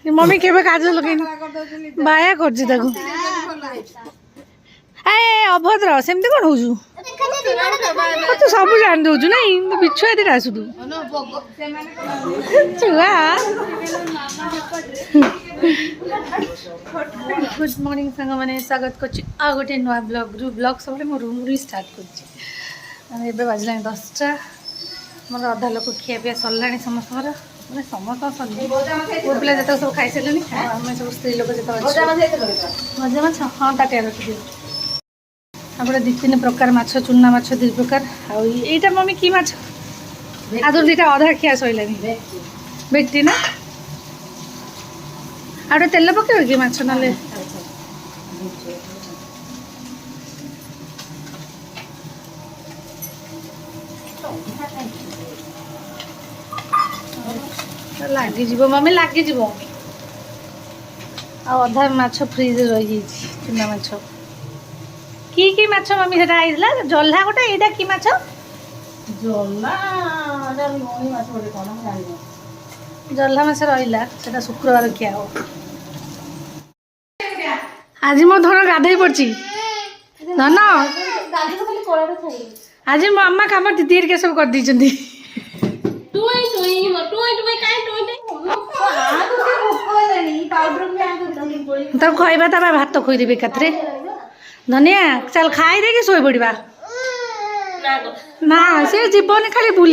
Mummy केबे काजल लगेनी बाया करछि ताको ए अभद्र सेमती कोन होजु तू सब जान दोजु नै बिछुआ दिरा सुदु छुआ गुड मॉर्निंग संग माने स्वागत करछि आ गोटे नवा ब्लॉग सब मो रूम री स्टार्ट करछि एबे बाजला 10टा मोर अधा लोक खिया पिया सरलानी समस्त मैंने समस्त सर पुओ पिला जो सब खाई सारे आम सब स्त्री लोक जो मजा माछ हाँ ताटिया रखी आपड़े 2-3 प्रकार माछ चूना माछ 2 प्रकार आईटा मम्मी की माछ आदर 2टा अधा खिया सैलानी बेटी ना आटे तेल पके कि माछ ना लगी मम्मी लगी अधा माछ फ्रिज रही चूना माछ की माछ मम्मी से जल्ला गोटे यहाँ कि माछ जल्ला माछ रहा से शुक्रवार खिया हो आज मो धन गाधे पड़ी धन आज मो अम्मा कम दीदी हेरिका सब कर दी तब खइबा तब भात खोईदेवी एकाथरे धनिया चल खाई दे कि शोई पड़ा ना से जीवन खाली बुल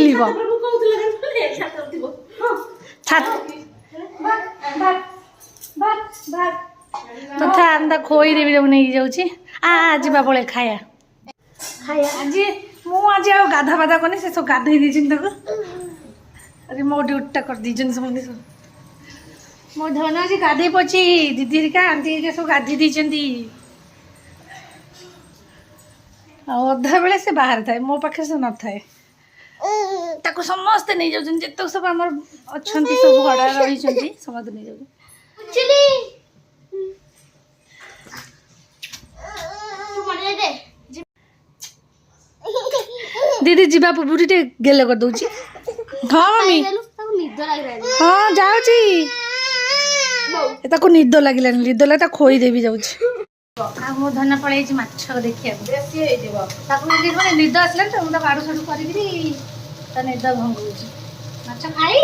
तथा खोईदेवी जब नहीं जाऊँ आज पड़े खाया खाया आज मुझे गाधा बाधा कनी से सब गाधे दी अरे मो ड्यूटा कर दी समझ मो धन आज गाधे पची दीदी हेरिका आंटी हेरिका सब गाधी दी अधा बेले से बाहर थाए मो पाखे से न थाए ताको समस्ते नहीं जाउछन जेतक सब हमर अछंती सब भड़ा रही छंती समस्त नहीं जाउ दीदी जीवा पूर्व टे गेले कर दउची हां मम्मी निद लाग हां जाउची ताको निद लागिला निद लाग ता खोई देबी जाउची मो धन पड़े माछ देखिए निद आसला तो मुझे आड़ू साड़ू कर निद भंगुच माछ खाई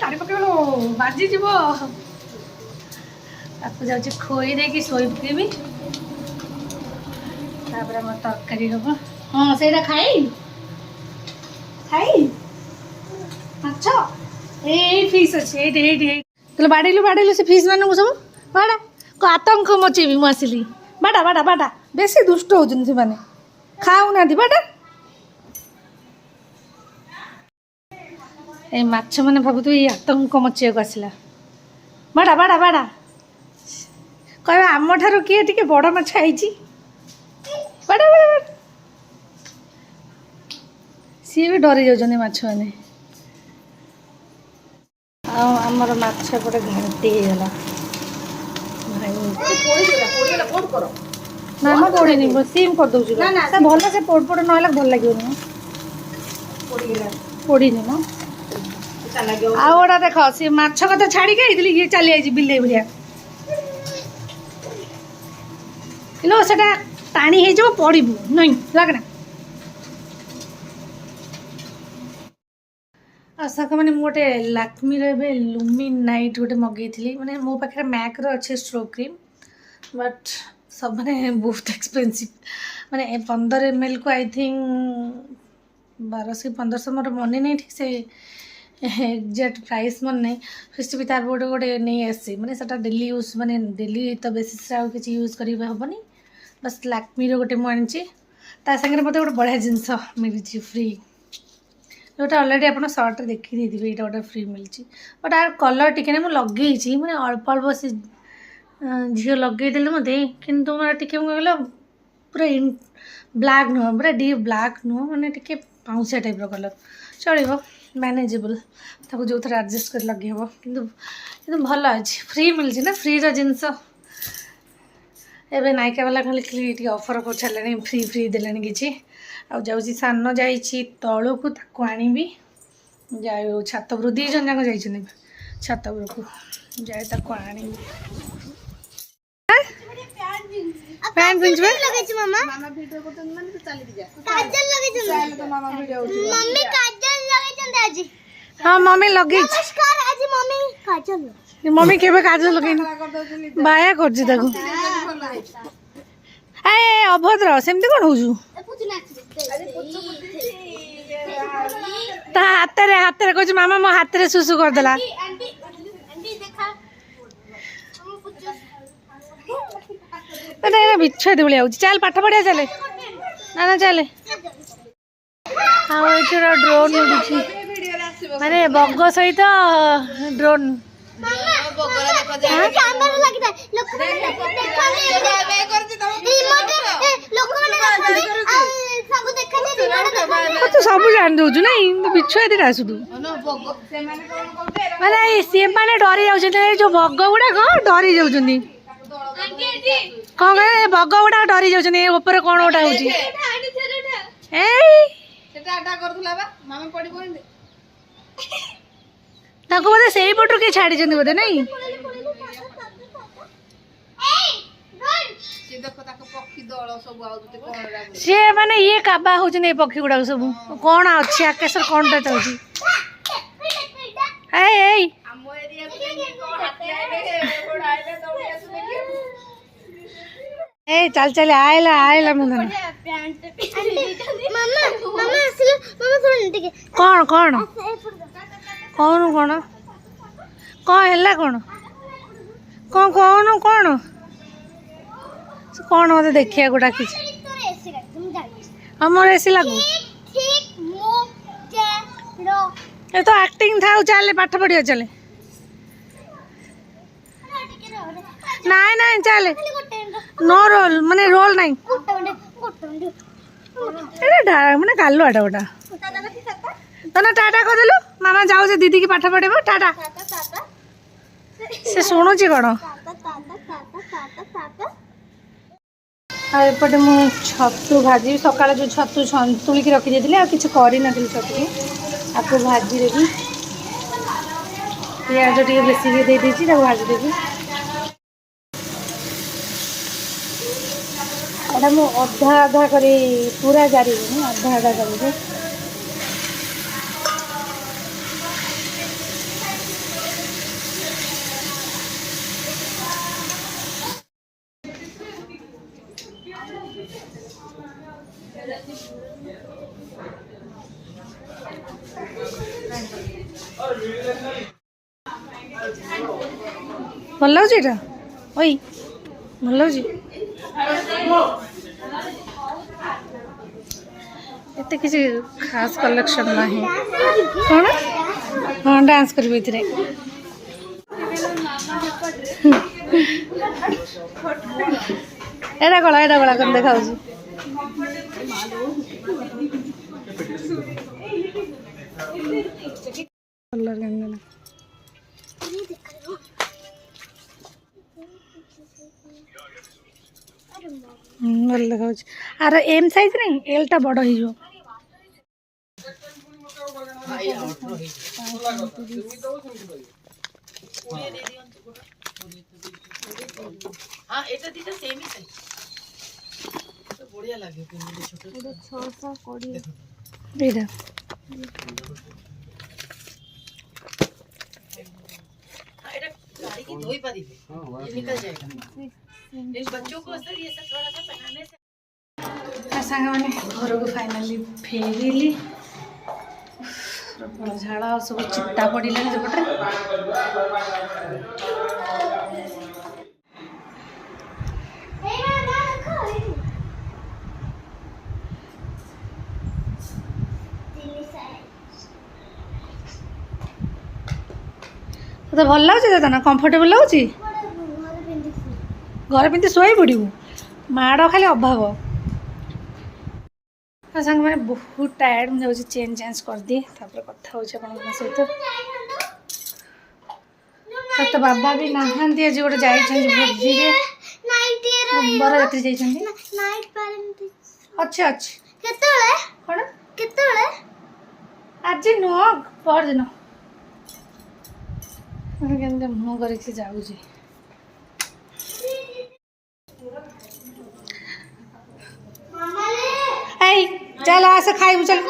टाड़ी पक बाजिज जाऊँ खोई दे शोई पकेबी मोर तरकारी हम हाँ से खाई खाई माछ ए फिश अच्छे बाड़ेलु बाड़ेलु से फिश मान सब बाड़ा आतंक मचेबी मु आसिली बाटा बाटा बाटा बेसी दुष्ट होचन से माने खाऊ ना बाटा ए माछ माने भाबुतु ये आतंक मचेक आसिला बाटा बाटा बाटा कहबा आम ठारो किए टिके बड़ माछ आइची बाटा बाटा सी भी डरी जाउछन माछ माने आमर माछ पटे घाटी गला ना मैं पड़ेनि सीम कर दूसरी भल से पोड़ पोड़ ना भल लगे पड़ीनि मो आड़ा देख सी माछ कथा छाड़ी ये चली आई बिले भाया लो से टाणी हो पड़ू नहीं लगना साक मैंने गोटे लाक्मीर लुमिन नाइट गोटे मगेली मैंने मो पाखे मैक अच्छे स्ट्रोक क्रीम बट सब मैंने बहुत एक्सपेंसिव मैंने 15 ml को आई थिंक 1200-1500 मोर मन नहीं ठीक से एक्जाक्ट प्राइस मन नहीं फिर भी तार गोटे गोटे नहीं आसी मैंने से डेली यूज मैंने डेली तो बेसिस किसी यूज कर हेनी बस लाक्मीर गोटे मुझे सागर मत गोटे बढ़िया जिनस मिली फ्री जोटा अलरेडी आप सर्ट देखी ये गोटे फ्री मिली बट आर कलर टी लगे मैंने अल्प अल्प से झील लगेदेले मत कि कहला पूरा ब्लैक नुह पूरा डीप ब्लैक नुह मैंने टी पाउसिया टाइप कलर चलो मैनेजेबल ताको जो थोड़ा एडजस्ट कर लगे हे कि भल अच्छे फ्री मिली ना फ्री जिनस एवं नायिका वाला खाली ऑफर कर छाड़े फ्री फ्री देले कि आउँ सान जा तौक आनी जा छात दी जन जाक छात उपरको जाए ताको आनी पैंट पिंचबे लगे छ मामा मामा वीडियो को तो मन चली जा काजल लगे छ चल तो मामा वीडियो मम्मी काजल लगे छ आज हां मम्मी लगे नमस्कार आज मम्मी काजल मम्मी केबे काजल लगे बाया करजी ताको ए अभद्र सेमती कोन होजु ता हाथ रे कहछ मामा मो हाथ रे सुसु कर देला ना बिच्छा दे भाई चल पाठ पढ़िया चले ना ना चले हाँ ये ड्रोन उड़ी माने बग सहित ड्रोन तू सब जान दौचु ना बिच्छा दीटा आसु तू माने सी मैंने डरी जाऊँ जो बग गुड़ाक डरी जाऊँ कौन कहे बग गुड़ा डरी जाऊँ ऊपर कौन गोटा हो बोधे से पटू किए छाड़ी बोधे नहीं सी मैंने ये काबा हो पक्षी गुड़ाक सब कौन अच्छी आकाश कौन चलती ए चल चल आयला आयला मुंदन मामा मामा असले मामा सुन टिके कौन कौन कौन कौन कौन हैला कौन कौन कौन कौन कौन मत देखिया गोटा कि हमर एसी लागू ये तो एक्टिंग था चले पाठ पढ़ियो चले नहीं नहीं चले नो रोल माने रोल नहीं माने कालू आटा गोटा तो ना टाटा कर देलु मामा जाऊ से दीदी की पाठ पढ़ेबो टाटा से सुनु छी कोन आ एपटे मु छतु भाजी सकाळे जो छतु संतुली की रखी देथिले आ किछ करि नथिल छतु आपको भाजी देबी प्याज टिके बेसी के दे देछि ताको भाजी देबी एटा मु अधा अधा करी पूरा जारी अधा अधा करी भल लगे ये ओई भल लगे एते किसी खास कलेक्शन नहीं कौन हाँ डांस करी एड़ा गला कर देखा कलर भल देखा आर एम साइज नहीं एल टा बड़ हो बच्चों को ये सब थोड़ा सा पहनाने से सांग मैंने घर को फाइनाली फेरिली प्रबल झाड़ सब चिता पड़ा सेपटे तो भल लगे ना कंफर्टेबल लगे घर पिंधि शोई पड़ू माड़ खाली अभाव सांग मैंने बहुत टायर्ड मुझे चेन चेंज कर दिए कथा हो सहित तो बाबा भी नहांती आज गोटे जाइए भोजी बरजात्री अच्छे अच्छे कौन आज नुह पर दिन କେମିତି ମୁହଁ କରିକି ଯାଉଛି। ଏଇ ଚାଲ ଆସ ଖାଇବୁ ଚାଲ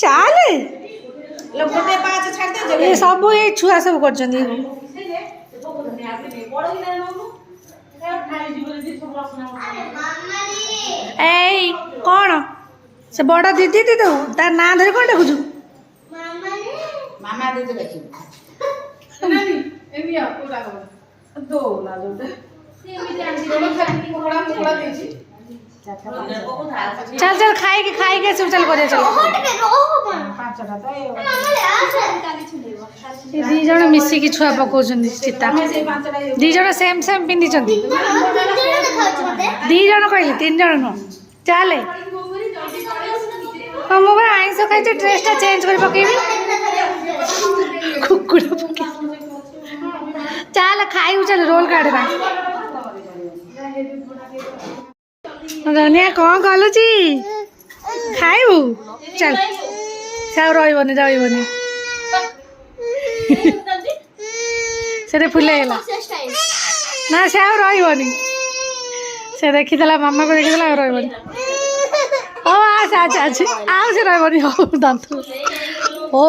ଚାଲେ ଏ ସବୁ ଏଇ ଛୁଆ ସବୁ କରୁଛନ୍ତି। ଏଇ କଣ ସେ ବଡ ଦିଦି ତୁ ତାର ନାଁ ଧରି କଣ ଡାକୁଛୁ? ମାମା ଦିଦି ଦେଖିବୁ ଚାଲ ଚାଲ ଖାଇକି ଆସିବୁ ଚାଲ କରିବା ଚାଲ। ଦି ଜଣ ମିଶିକି ଛୁଆ ପକଉଛନ୍ତି ଚିତା। ଦି ଜଣ ସେମ୍ ସେମ୍ ପିନ୍ଧିଛନ୍ତି। ଦି ଜଣ କହିଲେ 3 ଜଣ ନୁହଁ। ଚାଲେ ହଁ ମୁଁ ବା ଆଇଁଷ ଖାଇଛି ଡ୍ରେସଟା ଚେଞ୍ଜ କରି ପକେଇବି। କୁକୁଡ଼ା ପକେଇ ଚାଲ ଖାଇବୁ ଚାଲ ରୋଲ କାଢେ। ରନିଆ କଣ କଲୁଛି ଖାଇବୁ ଚାଲ ସେ ଆଉ ରହିବନି ସେଟା ଫୁଲ ହେଇଗଲା ନା ସେ ଆଉ ରହିବନି। ସେ ଦେଖିଦେଲା ମାମାକୁ ଦେଖିଦେଲା ଆଉ ରହିବନି। ହଉ ଆସ ଆଉ ସେ ରହିବନି। ହଉ ଦାନ୍ତ ଓ